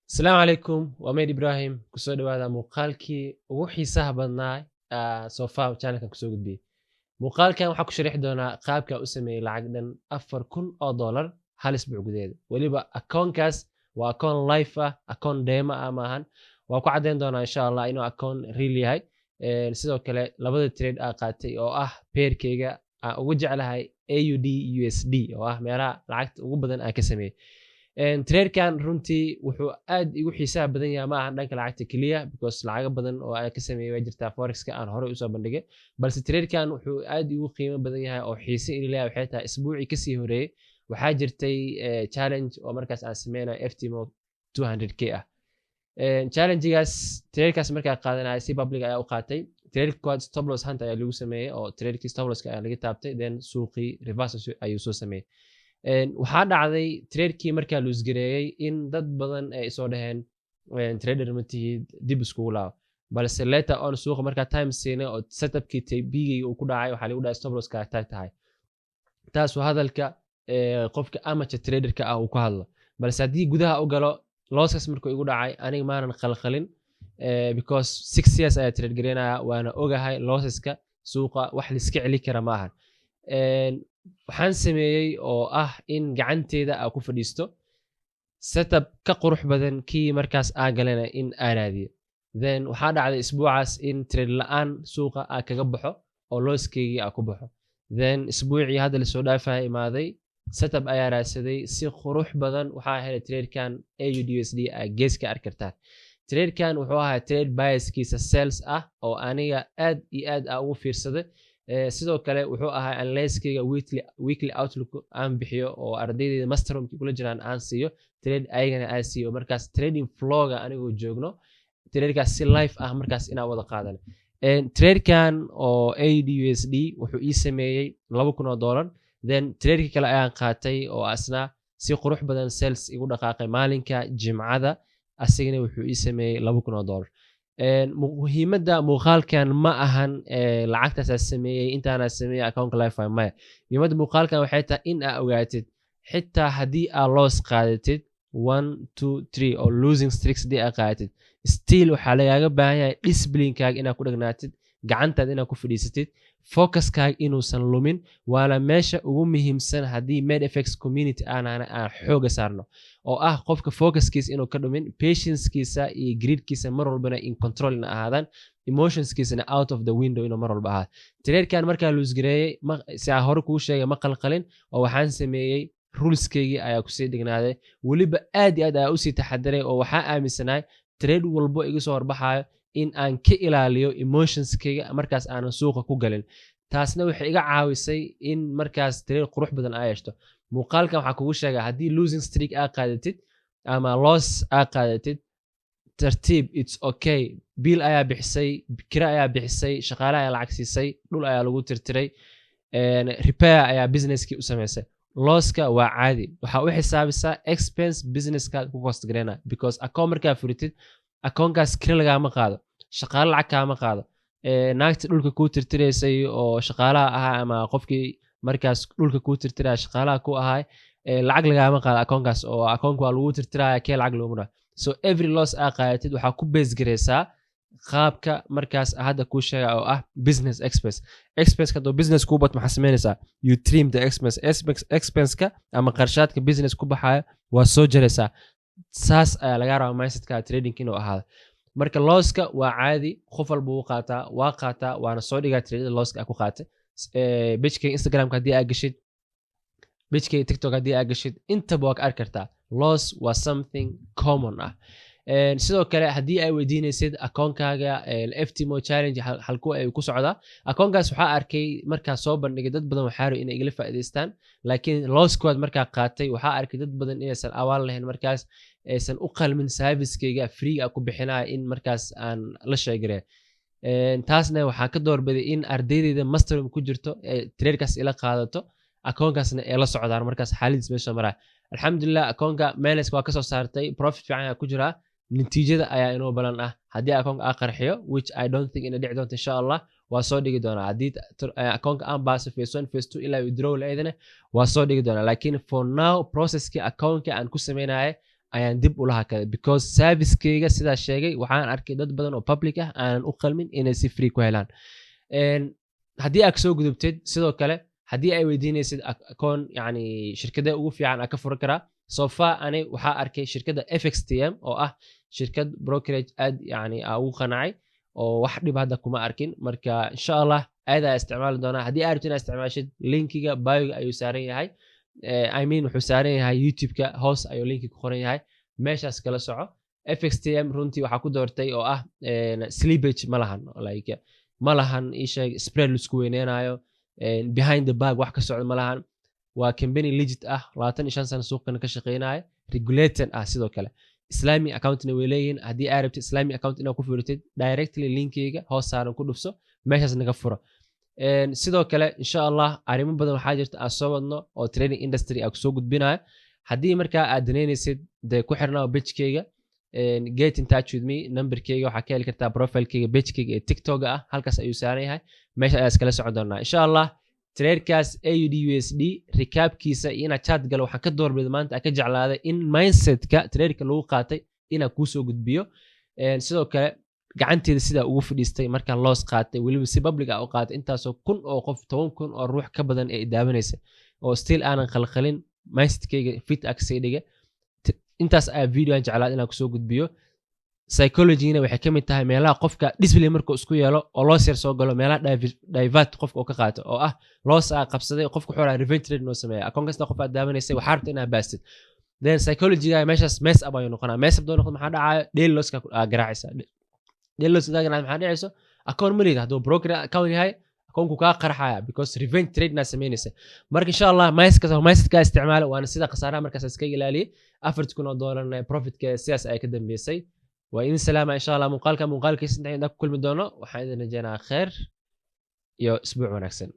السلام عليكم وميد إبراهيم كسود هذا مقالكي وحيساه بدنا سوفا channel كسود بي مقال كان وحكو شريح دونا قابك أسمي لعقدا أفر كن أو دولار هل أسبوع جديد وليبا أكون كاس وأكون لايفا أكون ديما أماهن وأكو عدين دونا إن شاء الله إنه أكون ريلي هاي sidoo kale labada trade aa qaatay oo ah peerkeyga aan ugu jeclahay AUD USD oo ah meelaha lacagta ugu badan aan ka sameeyay tradekan runtii wuxuu aad igu xiisaha badan yahay ma aha dhanka lacagta keliya because lacago badan oo aan ka sameeyay waa jirtaa forexka aan horey usoo bandhigay balse tradekan wuxuu aad igu qiimo badan yahay oo xiise ila leeyahay waxay tahay isbuucii kasii horeeyay waxaa jirtay challenge oo markaas aan sameynayo FTMO 200k ah challengegaas tradekaas markaa qaadanaya si public ayaa u qaatay trade quad stop loss hunt ayaa lagu sameeyay oo tradekii stop losska ayaa laga taabtay then suuqii reverse ayuu soo sameeyay waxaa dhacday tradekii markaa la isgareeyay in dad badan ay soo dhaheen trader ma tihid dib iskugu laabo balse later on suuqa markaa time siinay oo setupkii tbigii uu ku dhacay waxaa lagu dhahay stop losska taag tahay taas waa hadalka qofka amateur traderka ah uu ku hadlo balse haddii gudaha u galo losskaas markuu igu dhacay aniga maanan qalqalin because 6 years ayaa trade gareynaya waana ogahay losseska suuqa wax la iska celi kara maahan waxaan sameeyey oo ah in gacanteeda aan ku fadhiisto setup ka qurux badan kii markaas aan galana in aan raadiyo then waxaa dhacday isbuucaas in trade la-aan suuqa aan kaga baxo oo losskeygii aan ku baxo then isbuucii hadda lasoo dhaafaya imaaday setup ayaa raadsaday si qurux badan waxaa helay tradekan AUD USD aa gees ka arki kartaan tradekan wuxuu ahaa trade biaskiisa sales ah oo aniga aad iyo aad aan ugu fiirsaday sidoo kale wuxuu ahaa analyskeyga weekly outlook aan bixiyo oo ardaydeeda masterroomkii kula jiraan aan siiyo trade ayagana aan siiyo markaas trading flowga anigoo joogno tradekaas si live ah markaas inaan wada qaadana tradekan oo AUD USD wuxuu ii sameeyey $2,000 then tradeki kale ayaan qaatay oo asna si qurux badan sales igu dhaqaaqay maalinka jimcada asagana wuxuu ii sameeyey $2,000 muhiimadda muuqaalkan ma ahan lacagtaas sameeyey intaana sameeyey accountka lifetime maya muhiimadda muuqaalkan waxay tahay in aa ogaatid xitaa haddii aa loss qaadatid 1 2 3 oo losing streaks haddii aa qaadatid still waxaa lagaaga baahan yahay disciplinekaaga inaad ku dhagnaatid gacantaada inaad ku fadhiisatid focuskaaga inuusan lumin waana meesha ugu muhiimsan haddii medfx community aan xooga saarno oo ah qofka focuskiisa inuu ka dhumin patiencekiisa iyo greedkiisa mar walbana in control ina ahaadaan emotionskiisana out of the window inuu mar walba ahaado tradekan markaa luusgareeyey si aan hore kuu sheegay ma qalqalin oo waxaan sameeyey ruleskeygii ayaa kusii dhignaaday weliba aad iyo aad ayaa usii taxadiray oo waxaa aaminsanahay trade walbo iga soo horbaxayo in aan ka ilaaliyo emotionskeyga markaas aanan suuqa ku galin taasna waxay iga caawisay in markaas trade qurux badan aa yeeshto muuqaalkan waxaa kugu sheegaa haddii losing streak aa qaadatid ama loss aa qaadatid tartiib it's okay biil ayaa bixisay kira ayaa bixisay shaqaale ayaa lacag siisay dhul ayaa lagu tirtiray repair ayaa businesskii u samaysay losska waa caadi waxaa u xisaabisaa expense businesskaad ku cost gareyna because account markaa furitid akoonkaas kira lagaama qaado shaqaale lacag kaama qaado naagta dhulka kuu tirtiraysay oo shaqaalaha ahaa ama qofkii markaas dhulka kuu tirtiraya shaqaalaha ku ahay lacag lagaama qaado akoonkaas oo akoonka waa lagu tirtiraya kee lacag loomuna so every loss aa qaadatid waxaa ku base gareysaa qaabka markaas hadda kuu sheega oo ah business expense hadoo business kuu bat maxaa sameynaysaa you trim the expense-ka ama qarshaadka business ku baxaya waa soo jaraysaa saas ayaa laga rabaa mindsetka trading inuu ahaado marka losska waa caadi qof walba uu qaataa waana soo dhigaa trade losska ku qaatay pageka Instagramka haddii aa gashid pageka TikTok haddii aa gashid intaba waa ka arki kartaa loss waa something common ah sidoo kale haddii ay weydiinaysid akoonkaaga FTMO challenge halku ay ku socdaa akoonkaas waxaa arkay markaa soo bandhigay dad badan waxaa rabo inay igala faa'iidaystaan laakiin losskood markaa qaatay waxaa arkay dad badan inaysan awaal lahayn markaas aysan u qalmin servicekeyga free ah ku bixinaya in markaas aan la sheegare taasna waxaa ka doorbiday in ardaydeeda masterroom ku jirto tradekaas ila qaadato akoonkaasna ay la socdaan markaas xaaladiis meesha maraa alxamdulilah akoonka meeleska waa kasoo saartay profit fiican ayaa ku jiraa natiijada ayaa inoo balan ah haddii akoonka aa qarxiyo which I don't think ina dhici doonto insha allah waa soo dhigi doonaa haddii akoonka aan baaso phase 1 phase 2 ilaa withdrawal eedana waa soo dhigi doonaa laakiin for now processkii akoonka aan ku sameynaya ayaan dib ula hakaday because servicekeyga sidaa sheegay waxaan arkay dad badan oo public ah aanan u qalmin inay si free ku helaan. haddii aad kasoo gudubtid sidoo kale haddii ay weydiinaysid akoon yani shirkadee ugu fiican aa ka furan karaa sofa ani waxaa arkay shirkadda FXTM oo ah shirkad brokerage aad yani aa ugu qanacay oo wax dhib hadda kuma arkin marka insha allah aadaa isticmaali doonaa haddii aad rabtid inaad isticmaashid linkiga bioga ayuu saaran yahay I mean wuxuu saaran yahay youtube-ka hoos ayuu linki ku qoran yahay meeshaas kala soco. FXTM runtii waxaa ku doortay oo ah slippage ma lahan like ma lahan isheeg spread laisku weyneynayo behind the bag wax ka socda ma lahan waa company legit ah 25 sano suuqana ka shaqeynaya regulated ah sidoo kale islamic accountna way leeyihiin haddii aad rabtid islamic account inaad ku furitid directly linkeyga hoos saaran ku dhufso meeshaas naga furo. sidoo kale insha allah arrimo badan waxaa jirta aan soo wadno oo trading industry aan kusoo gudbinayo haddii markaa aad danaynaysid dee ku xirnaa pagekeyga get in touch with me numberkeyga waxaa ka heli kartaa profilekeyga pagekeyga ee tiktok ah halkaas ayuu saaran yahay meesha ayaa iskala socon doonaa insha allah. traderkaas AUD USD rikaabkiisa iyo inaad chat galo waxaan ka doorbida maanta aan ka jeclaaday in mindsetka traderka lagu qaatay inaan kuusoo gudbiyo. sidoo kale gacanteeda sidaa ugu fadhiistay markaan loos qaatay weliba si public ah u qaatay intaasoo kun oo qof 10,000 oo ruux ka badan ee daawanaysa oo still aanan khalkhalin mindsetkeyga fit agsii dhiga intaas ayaa video aan jeclaad inaan kusoo gudbiyo. psychologyna waxay ka mid tahay meelaha qofka discipline markuu isku yeelo oo loos yar soo galo meelaha divert qofka oo ka qaato oo ah loos aa qabsaday qofka wuxuu rabaa revenge trade noo sameeya akoon kasta qof aad daawanaysay waxaa rabta inaad baastid then psychologyga meeshaas mess up ayuu noqonaa mess up doo noqdo maxaa dhacayo daily losska garaacaysa daily loss daa garaacaysa maxaa dhacayso akoon ma leedahay hadduu broker account yahay akoonku kaa qarxaya because revenge trade naa sameynaysa marka insha allah mindsetka isticmaala waana sida khasaaraha markaas iska ilaaliyay $40,000 profitka sidaas ay ka dambeysay. وإن سلامة إن شاء الله مقالك كيس نحن كل مدونه وحين نجينا خير يو أسبوع ونكسن.